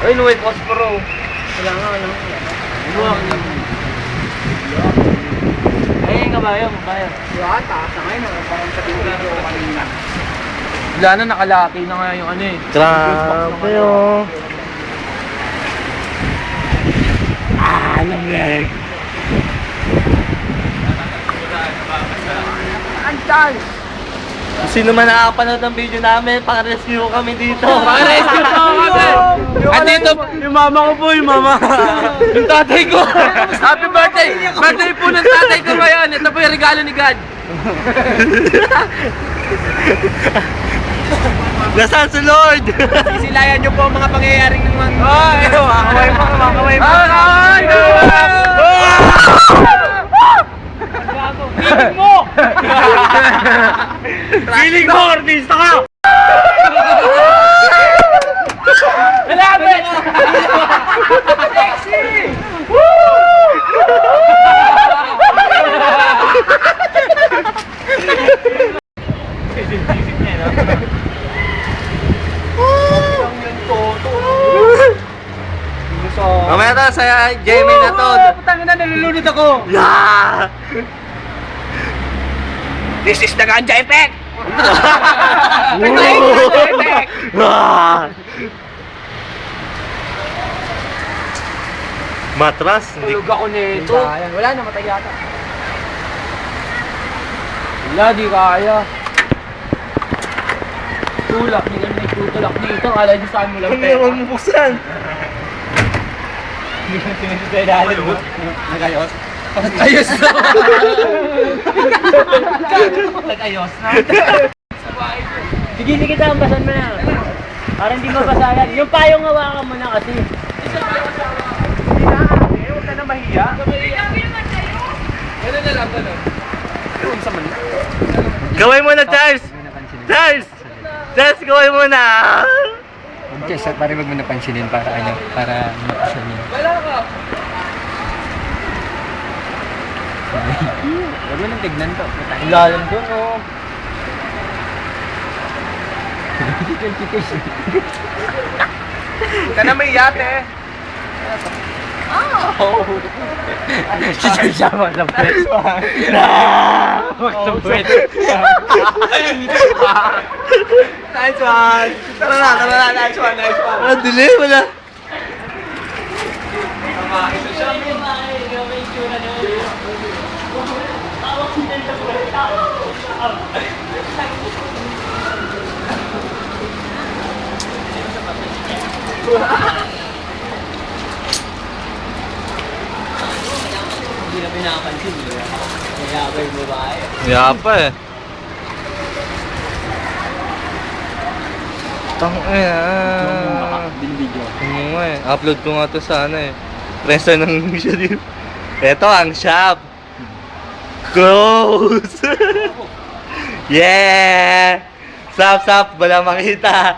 Ay, no, posporo. Wala nga, wala nga. Ay, kabayo, kabayo. Yan, taas na ngayon. Parang sa video kanina. Wala na, nakalaki na nga yung ano eh. Grabe oh. Lamig. Antal! Sino man nakakapanood ng video namin, pang-rescue kami dito. Pang-rescue na ako kami. At dito, Yung mama ko po, yung mama. yung tatay ko. Happy birthday! Birthday po ng tatay ko ngayon. Ito po yung regalo ni God. Nasaan si Lord? Sisilayan niyo po ang mga pangyayaring ng mga... Ay, makaway mo, makaway mo. Ay! Piling mo! Feeling mo, artista ka! Malapit! Sexy! Mamaya to, sa Jamie na to. Putangin na, nalulunod ako. Yeah! This is the ganja effect! Ah! Matras? Hindi. Tulog ako nito. Ayan, wala na, matay yata. Wala, di kaya. Tulak, hindi kami nagtutulak dito. Kala niyo saan mo lang Ano naman mo buksan? Nag-ayos? Ayos na! Nag-ayos na? Sige, sige, tambasan mo na. Para hindi mabasayan. Yung payong hawakan mo na kasi. Huwag ka na mahiya. Gano'n na lang, gano'n. Yung sa man. Gawin mo na, Charles! Charles! Charles, gawin mo na! Yes, at parang wag mo napansinin para ano, para makasan niyo. Wala ka. Wag mo nang tignan to. Lalim doon, oh. Huwag ka na mahiya, te. Siya mo lang pwede. Nice one. Tara na. Nice one. Ah, dili, wala. Hindi na pinapansin. Kaya ba yung babae? Yapa eh. Binibidyo. Upload ko nga to sa ano eh. Presa ng siya dito. Ito ang shop. Close! Yeah! Sap, wala makita.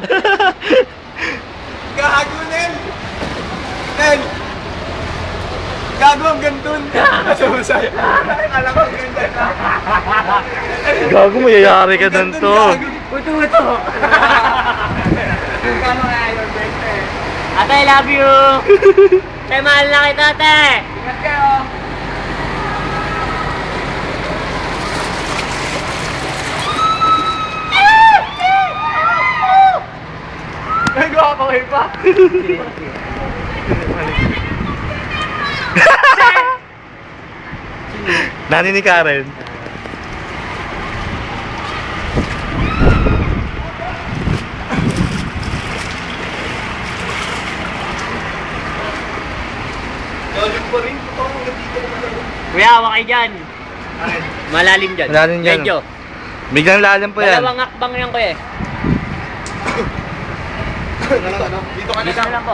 Gago, Nel. Gago ang gandun. Masaya. Alam ko ganda na. Gago, mayayari ka dun to. Ito. Kano kaya yung birthday? Ate, I love you! Tay, mahal na kita, ate! Ingat kayo. Nagawa pa kayo pa? Nani ni Karen. Galing pa rin. Kuya, hawa kayo dyan. Malalim dyan. Malalim dyan. Medyo. Biglang lalim po yan. Dalawang akbang yan, kuya. Dito ka na Dito na lang po.